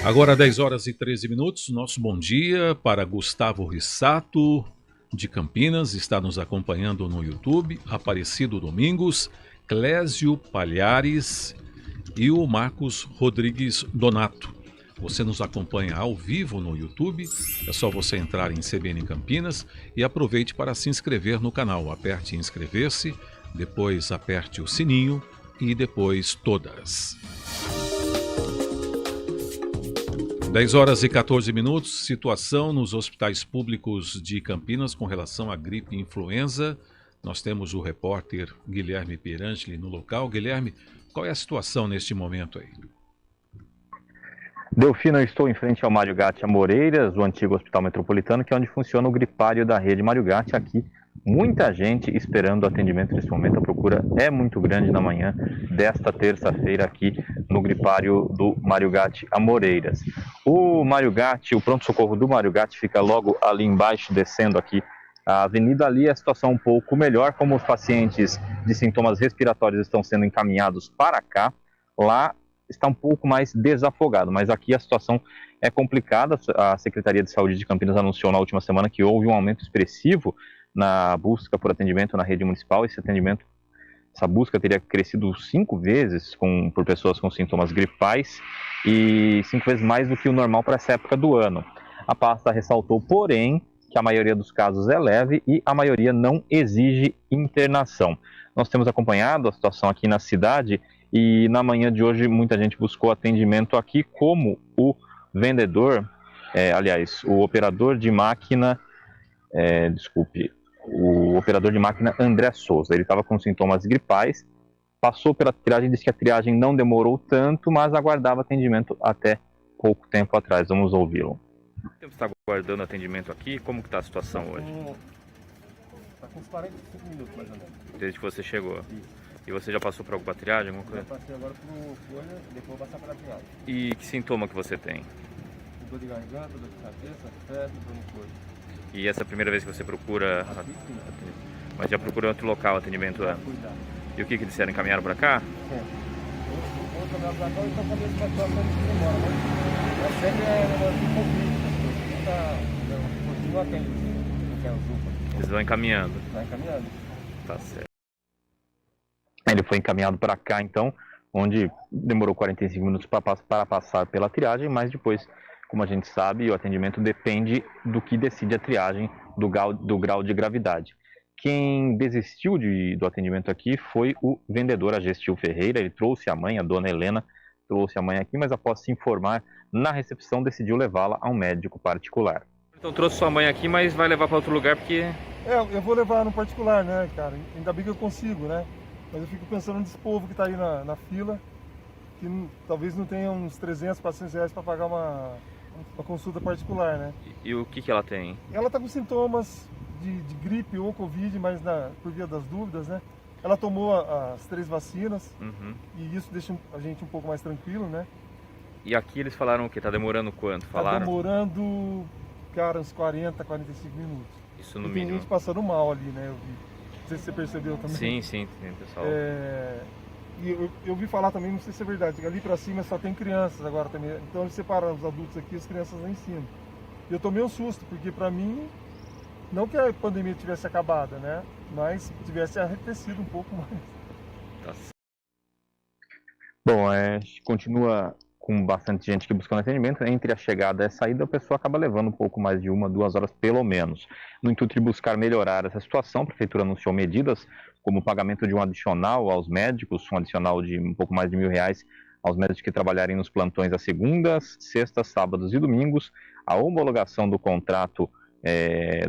Agora 10 horas e 13 minutos, nosso bom dia para Gustavo Rissato, de Campinas, está nos acompanhando no YouTube, Aparecido Domingos, Clésio Palhares e o Marcos Rodrigues Donato. Você nos acompanha ao vivo no YouTube, é só você entrar em CBN Campinas e aproveite para se inscrever no canal. Aperte inscrever-se, depois aperte o sininho e depois todas. 10 horas e 14 minutos, situação nos hospitais públicos de Campinas com relação à gripe influenza. Nós temos o repórter Guilherme Pierangeli no local. Guilherme, qual é a situação neste momento aí? Delfino, eu estou em frente ao Mário Gatti Amoreiras, o antigo Hospital Metropolitano, que é onde funciona o gripário da rede Mário Gatti. Aqui, muita gente esperando atendimento nesse momento. A procura é muito grande na manhã desta terça-feira aqui no gripário do Mário Gatti Amoreiras. O Mário Gatti, o pronto-socorro do Mário Gatti fica logo ali embaixo, descendo aqui a avenida. Ali a situação um pouco melhor, como os pacientes de sintomas respiratórios estão sendo encaminhados para cá. Lá está um pouco mais desafogado, mas aqui a situação é complicada. A Secretaria de Saúde de Campinas anunciou na última semana que houve um aumento expressivo na busca por atendimento na rede municipal. Essa busca teria crescido 5 vezes por pessoas com sintomas gripais e 5 vezes mais do que o normal para essa época do ano. A pasta ressaltou, porém, que a maioria dos casos é leve e a maioria não exige internação. Nós temos acompanhado a situação aqui na cidade e na manhã de hoje muita gente buscou atendimento aqui, como o vendedor, o operador de máquina, o operador de máquina André Souza. Ele estava com sintomas gripais, passou pela triagem, disse que a triagem não demorou tanto, mas aguardava atendimento até pouco tempo atrás. Vamos ouvi-lo. Quanto tempo você está aguardando atendimento aqui? Como que está a situação hoje? Está com uns 45 minutos mais ou menos. Desde que você chegou? Isso. E você já passou por alguma triagem? Alguma Já coisa? passei agora pro folha, depois vou passar para a triagem. E que sintoma que você tem? Dor de garganta, dor de cabeça, febre, dor no corpo. E essa é a primeira vez que você procura? Aqui sim, Mas já procurou em outro local atendimento? para cuidar. E o que disseram? Encaminharam para cá? Sempre. Vou caminhar para cá e estou sabendo que a situação não se demora, mas sempre é um negócio de conflito. Continua atendendo, que é o UPA. Eles vão encaminhando? Vai encaminhando. Tá certo. Ele foi encaminhado para cá, então, onde demorou 45 minutos para passar pela triagem, mas depois, como a gente sabe, o atendimento depende do que decide a triagem, do grau de gravidade. Quem desistiu do atendimento aqui foi o vendedor Agestil Ferreira. Ele trouxe a mãe, a dona Helena, trouxe a mãe aqui, mas após se informar na recepção, decidiu levá-la a um médico particular. Então trouxe sua mãe aqui, mas vai levar para outro lugar porque... Eu vou levar no particular, né, cara? Ainda bem que eu consigo, né? Mas eu fico pensando nesse povo que está aí na fila, que talvez não tenha uns 300, 400 reais para pagar uma consulta particular, né? E o que ela tem? Ela está com sintomas de gripe ou Covid, mas por via das dúvidas, né? Ela tomou as 3 vacinas e isso deixa a gente um pouco mais tranquilo, né? E aqui eles falaram o quê? Tá demorando quanto? Falaram? Tá demorando, cara, uns 40, 45 minutos. Isso no e tem mínimo. gente passando mal ali, né? Eu vi. Não sei se você percebeu também. Sim, tem pessoal. E eu vi falar também, não sei se é verdade, que ali pra cima só tem crianças agora também. Então eles separam os adultos aqui e as crianças lá em cima. E eu tomei um susto, porque pra mim, não que a pandemia tivesse acabado, né? Mas tivesse arrefecido um pouco mais. Tá certo. Bom, continua com bastante gente que buscando atendimento. Entre a chegada e a saída, a pessoa acaba levando um pouco mais de 1, 2 horas pelo menos. No intuito de buscar melhorar essa situação, a Prefeitura anunciou medidas como o pagamento de um adicional aos médicos, um adicional de um pouco mais de R$ 1.000 aos médicos que trabalharem nos plantões às segundas, sextas, sábados e domingos, a homologação do contrato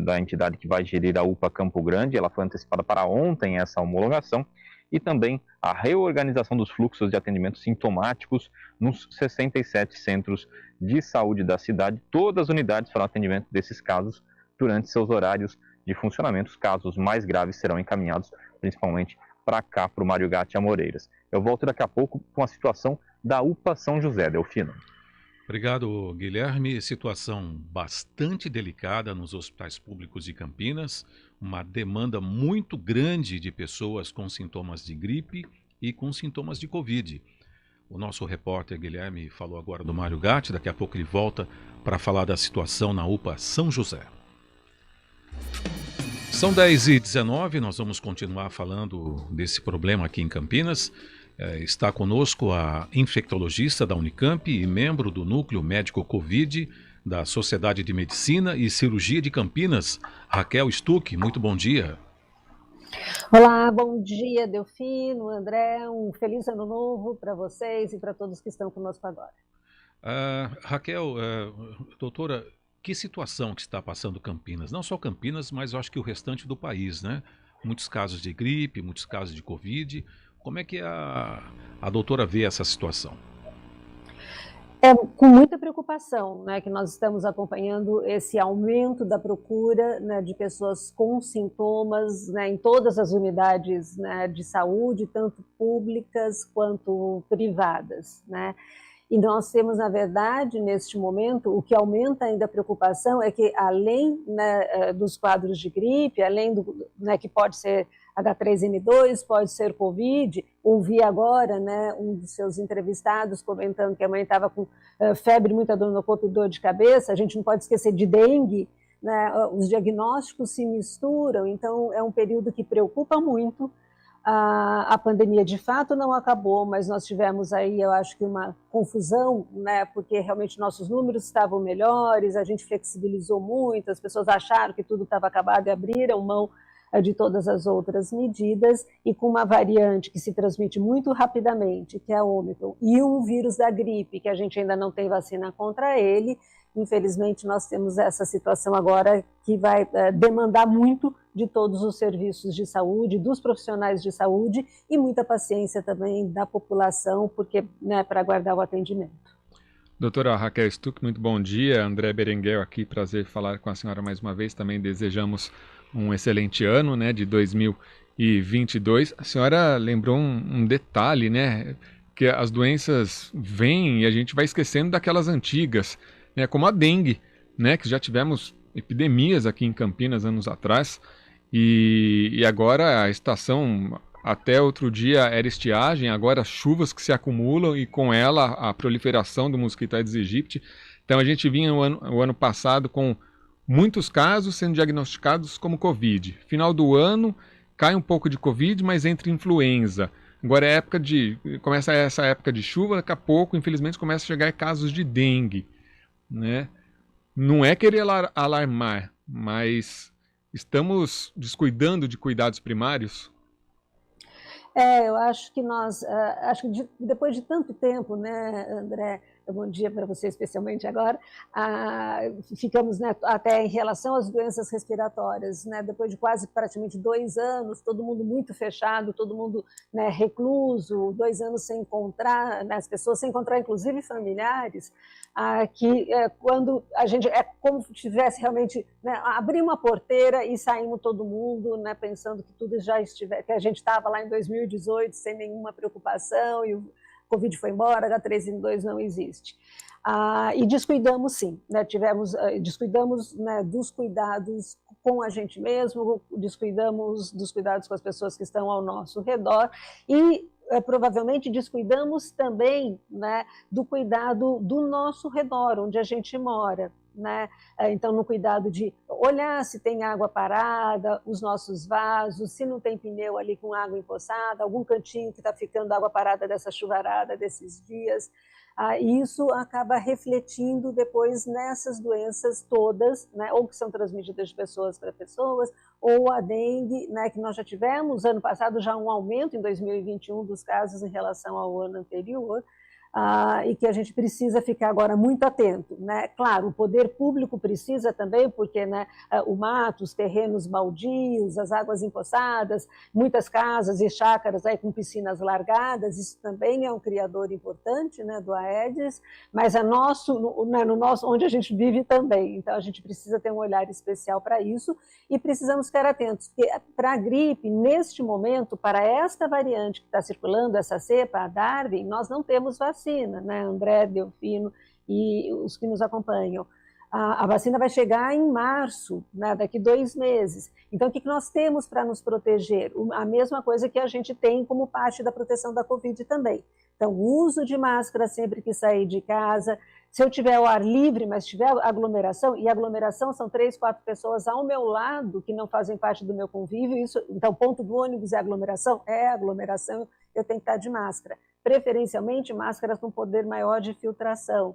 da entidade que vai gerir a UPA Campo Grande. Ela foi antecipada para ontem, essa homologação, e também a reorganização dos fluxos de atendimentos sintomáticos nos 67 centros de saúde da cidade. Todas as unidades farão atendimento desses casos durante seus horários de funcionamento. Os casos mais graves serão encaminhados principalmente para cá, para o Mário Gatti Amoreiras. Eu volto daqui a pouco com a situação da UPA São José. Delfino. Obrigado, Guilherme. Situação bastante delicada nos hospitais públicos de Campinas, uma demanda muito grande de pessoas com sintomas de gripe e com sintomas de Covid. O nosso repórter Guilherme falou agora do Mário Gatti, daqui a pouco ele volta para falar da situação na UPA São José. São 10h19, nós vamos continuar falando desse problema aqui em Campinas. Está conosco a infectologista da Unicamp e membro do Núcleo Médico Covid da Sociedade de Medicina e Cirurgia de Campinas, Raquel Stuck. Muito bom dia. Olá, bom dia, Delfino, André, um feliz ano novo para vocês e para todos que estão conosco agora. Raquel, doutora, que situação que está passando Campinas? Não só Campinas, mas eu acho que o restante do país, né? Muitos casos de gripe, muitos casos de Covid. Como é que a doutora vê essa situação? É com muita preocupação, né, que nós estamos acompanhando esse aumento da procura, né, de pessoas com sintomas, né, em todas as unidades, né, de saúde, tanto públicas quanto privadas, né? E nós temos, na verdade, neste momento, o que aumenta ainda a preocupação é que, além, né, dos quadros de gripe, além do, né, que pode ser H3N2, pode ser Covid, ouvi agora, né, um dos seus entrevistados comentando que a mãe estava com febre, muita dor no corpo e dor de cabeça. A gente não pode esquecer de dengue, né, os diagnósticos se misturam, então é um período que preocupa muito. A pandemia de fato não acabou, mas nós tivemos aí, eu acho que uma confusão, né, porque realmente nossos números estavam melhores, a gente flexibilizou muito, as pessoas acharam que tudo estava acabado e abriram mão de todas as outras medidas, e com uma variante que se transmite muito rapidamente, que é a Ômicron, e um vírus da gripe, que a gente ainda não tem vacina contra ele, infelizmente nós temos essa situação agora que vai demandar muito de todos os serviços de saúde, dos profissionais de saúde, e muita paciência também da população, porque, né, para aguardar o atendimento. Doutora Raquel Stuck, muito bom dia. André Berenguel aqui, prazer falar com a senhora mais uma vez. Também desejamos um excelente ano, né, de 2022. A senhora lembrou um detalhe, né, que as doenças vêm e a gente vai esquecendo daquelas antigas, né, como a dengue, né, que já tivemos epidemias aqui em Campinas anos atrás, e agora a estação, até outro dia era estiagem, agora chuvas que se acumulam e com ela a proliferação do mosquito Aedes aegypti. Então a gente vinha o ano passado com muitos casos sendo diagnosticados como Covid. Final do ano cai um pouco de Covid, mas entra influenza. Agora começa essa época de chuva, daqui a pouco, infelizmente, começa a chegar casos de dengue, né? Não é querer alarmar, mas estamos descuidando de cuidados primários? Eu acho que depois de tanto tempo, né, André, bom dia para você especialmente agora, ficamos, né, até em relação às doenças respiratórias, né, depois de quase praticamente 2 anos, todo mundo muito fechado, todo mundo, né, recluso, 2 anos sem encontrar, né, as pessoas sem encontrar inclusive familiares, quando a gente é como se tivesse realmente, né, abrir uma porteira e saímos todo mundo, né, pensando que tudo já estivesse, que a gente estava lá em 2018 sem nenhuma preocupação e o Covid foi embora, H3N2 não existe. E descuidamos sim, né, descuidamos, né, dos cuidados com a gente mesmo, descuidamos dos cuidados com as pessoas que estão ao nosso redor e provavelmente descuidamos também, né, do cuidado do nosso redor, onde a gente mora, né? Então, no cuidado de olhar se tem água parada, os nossos vasos, se não tem pneu ali com água empoçada, algum cantinho que está ficando água parada dessa chuvarada desses dias. E isso acaba refletindo depois nessas doenças todas, né, ou que são transmitidas de pessoas para pessoas, ou a dengue, né, que nós já tivemos ano passado já um aumento em 2021 dos casos em relação ao ano anterior, e que a gente precisa ficar agora muito atento, né? Claro, o poder público precisa também, porque, né, o mato, os terrenos baldios, as águas empoçadas, muitas casas e chácaras aí com piscinas largadas, isso também é um criador importante, né, do Aedes, mas é no nosso, onde a gente vive também, então a gente precisa ter um olhar especial para isso e precisamos ficar atentos, porque para a gripe, neste momento, para esta variante que está circulando, essa cepa, a Darwin, nós não temos vacina, né, André, Delfino e os que nos acompanham. A vacina vai chegar em março, né, daqui 2 meses. Então, o que nós temos para nos proteger? A mesma coisa que a gente tem como parte da proteção da Covid também. Então, o uso de máscara sempre que sair de casa. Se eu tiver o ar livre, mas tiver aglomeração, e aglomeração são 3, 4 pessoas ao meu lado que não fazem parte do meu convívio, então ponto do ônibus é aglomeração? É aglomeração, eu tenho que estar de máscara. Preferencialmente, máscaras com poder maior de filtração.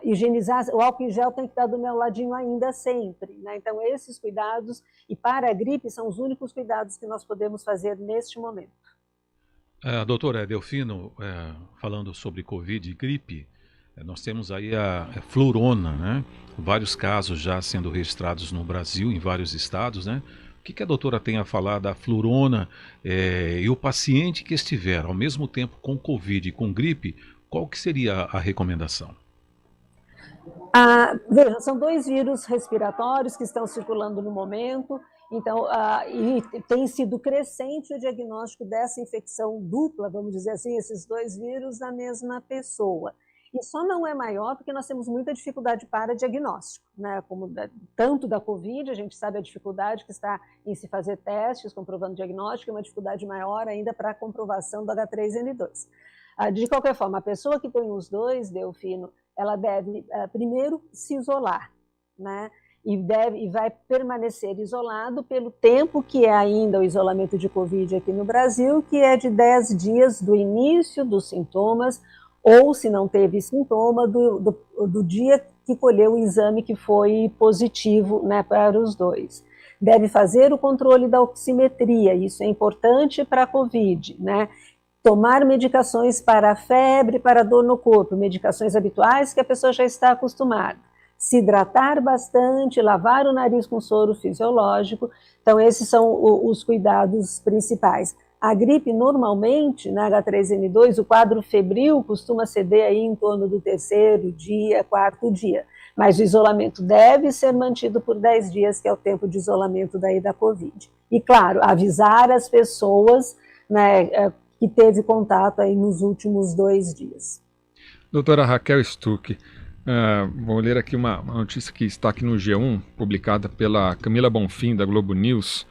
Higienizar, o álcool em gel tem que estar do meu ladinho ainda sempre, né? Então, esses cuidados, e para a gripe, são os únicos cuidados que nós podemos fazer neste momento. Doutora Delfino, falando sobre Covid e gripe, nós temos aí a flurona, né? Vários casos já sendo registrados no Brasil, em vários estados, né? O que a doutora tem a falar da flurona e o paciente que estiver ao mesmo tempo com Covid e com gripe, qual que seria a recomendação? Veja, são 2 vírus respiratórios que estão circulando no momento, então, e tem sido crescente o diagnóstico dessa infecção dupla, vamos dizer assim, esses 2 vírus na mesma pessoa. E só não é maior porque nós temos muita dificuldade para diagnóstico, né? Tanto da Covid, a gente sabe a dificuldade que está em se fazer testes comprovando diagnóstico, e uma dificuldade maior ainda para a comprovação do H3N2. De qualquer forma, a pessoa que tem os 2, Delfino, ela deve primeiro se isolar, né? E vai permanecer isolado pelo tempo que é ainda o isolamento de Covid aqui no Brasil, que é de 10 dias do início dos sintomas, ou se não teve sintoma, do dia que colheu o exame que foi positivo, né, para os 2. Deve fazer o controle da oximetria, isso é importante para a Covid, né? Tomar medicações para a febre, para a dor no corpo, medicações habituais que a pessoa já está acostumada. Se hidratar bastante, lavar o nariz com soro fisiológico. Então, esses são os cuidados principais. A gripe, normalmente, na H3N2, o quadro febril costuma ceder aí em torno do 3º dia, 4º dia. Mas o isolamento deve ser mantido por 10 dias, que é o tempo de isolamento daí da Covid. E, claro, avisar as pessoas, né, que teve contato aí nos últimos 2 dias. Doutora Raquel Stuck, vou ler aqui uma notícia que está aqui no G1, publicada pela Camila Bonfim, da Globo News,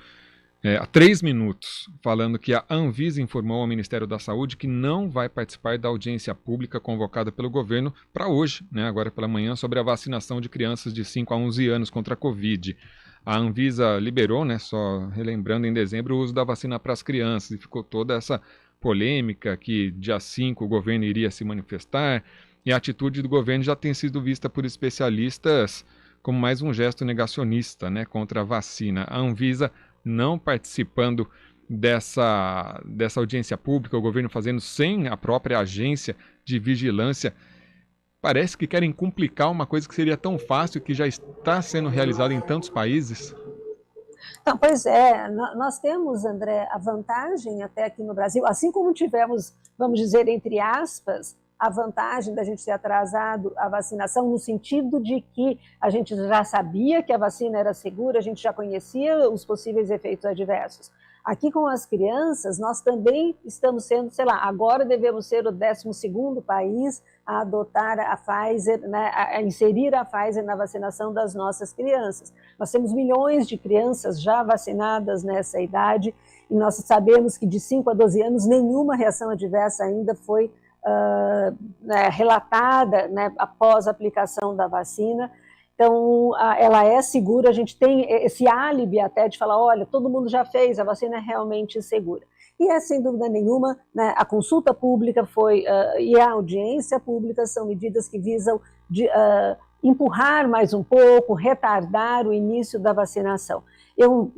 há 3 minutos, falando que a Anvisa informou ao Ministério da Saúde que não vai participar da audiência pública convocada pelo governo para hoje, né, agora pela manhã, sobre a vacinação de crianças de 5 a 11 anos contra a Covid. A Anvisa liberou, né, só relembrando, em dezembro, o uso da vacina para as crianças, e ficou toda essa polêmica que dia 5 o governo iria se manifestar, e a atitude do governo já tem sido vista por especialistas como mais um gesto negacionista, né, contra a vacina. A Anvisa não participando dessa audiência pública, o governo fazendo sem a própria agência de vigilância. Parece que querem complicar uma coisa que seria tão fácil, que já está sendo realizada em tantos países. Não, pois é, nós temos, André, a vantagem até aqui no Brasil, assim como tivemos, vamos dizer, entre aspas, a vantagem da gente ter atrasado a vacinação, no sentido de que a gente já sabia que a vacina era segura, a gente já conhecia os possíveis efeitos adversos. Aqui com as crianças, nós também estamos sendo, sei lá, agora devemos ser o 12º país a adotar a Pfizer, né, a inserir a Pfizer na vacinação das nossas crianças. Nós temos milhões de crianças já vacinadas nessa idade, e nós sabemos que de 5 a 12 anos nenhuma reação adversa ainda foi relatada, né, após a aplicação da vacina. Então, ela é segura, a gente tem esse álibi até de falar, olha, todo mundo já fez, a vacina é realmente segura. E é, sem dúvida nenhuma, né, a consulta pública e a audiência pública são medidas que visam empurrar mais um pouco, retardar o início da vacinação. Eu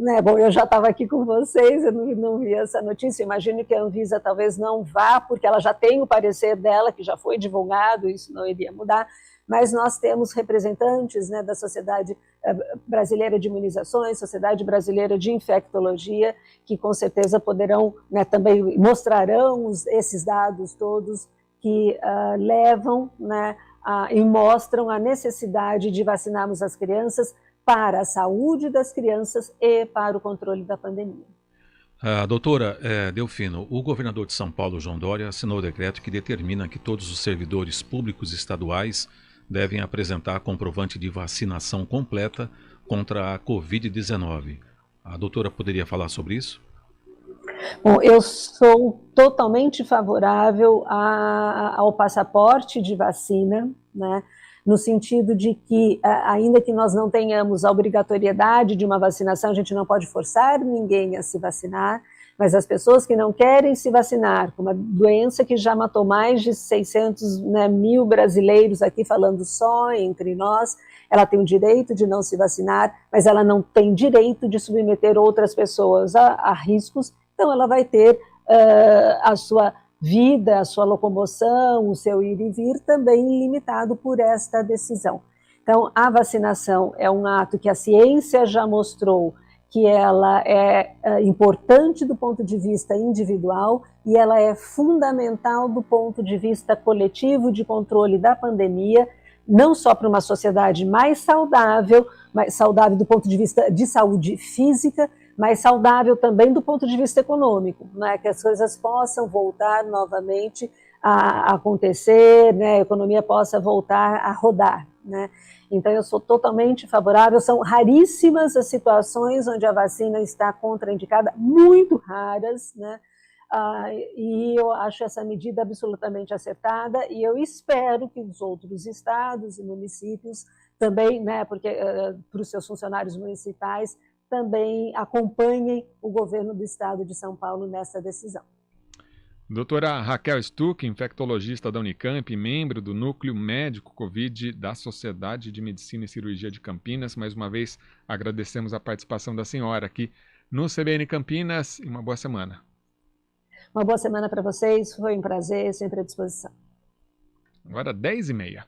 já estava aqui com vocês, eu não vi essa notícia, imagino que a Anvisa talvez não vá, porque ela já tem o parecer dela, que já foi divulgado, isso não iria mudar, mas nós temos representantes, né, da Sociedade Brasileira de Imunizações, Sociedade Brasileira de Infectologia, que com certeza poderão, né, também mostrarão esses dados todos que levam, né, e mostram a necessidade de vacinarmos as crianças para a saúde das crianças e para o controle da pandemia. Doutora Delfino, o governador de São Paulo, João Dória, assinou o decreto que determina que todos os servidores públicos estaduais devem apresentar comprovante de vacinação completa contra a Covid-19. A doutora poderia falar sobre isso? Bom, eu sou totalmente favorável ao passaporte de vacina, né? No sentido de que, ainda que nós não tenhamos a obrigatoriedade de uma vacinação, a gente não pode forçar ninguém a se vacinar, mas as pessoas que não querem se vacinar, com uma doença que já matou mais de 600 mil brasileiros, aqui falando só entre nós, ela tem o direito de não se vacinar, mas ela não tem direito de submeter outras pessoas a riscos, então ela vai ter a sua vida, a sua locomoção, o seu ir e vir também limitado por esta decisão. Então, a vacinação é um ato que a ciência já mostrou que ela é importante do ponto de vista individual e ela é fundamental do ponto de vista coletivo de controle da pandemia, não só para uma sociedade mais saudável do ponto de vista de saúde física, mas saudável também do ponto de vista econômico, né? Que as coisas possam voltar novamente a acontecer, né? A economia possa voltar a rodar, né? Então eu sou totalmente favorável, são raríssimas as situações onde a vacina está contraindicada, muito raras, né? E eu acho essa medida absolutamente acertada e eu espero que os outros estados e municípios também, né, porque para os seus funcionários municipais, também acompanhem o governo do estado de São Paulo nessa decisão. Doutora Raquel Stuck, infectologista da Unicamp, membro do Núcleo Médico Covid da Sociedade de Medicina e Cirurgia de Campinas. Mais uma vez, agradecemos a participação da senhora aqui no CBN Campinas e uma boa semana. Uma boa semana para vocês, foi um prazer, sempre à disposição. Agora 10h30.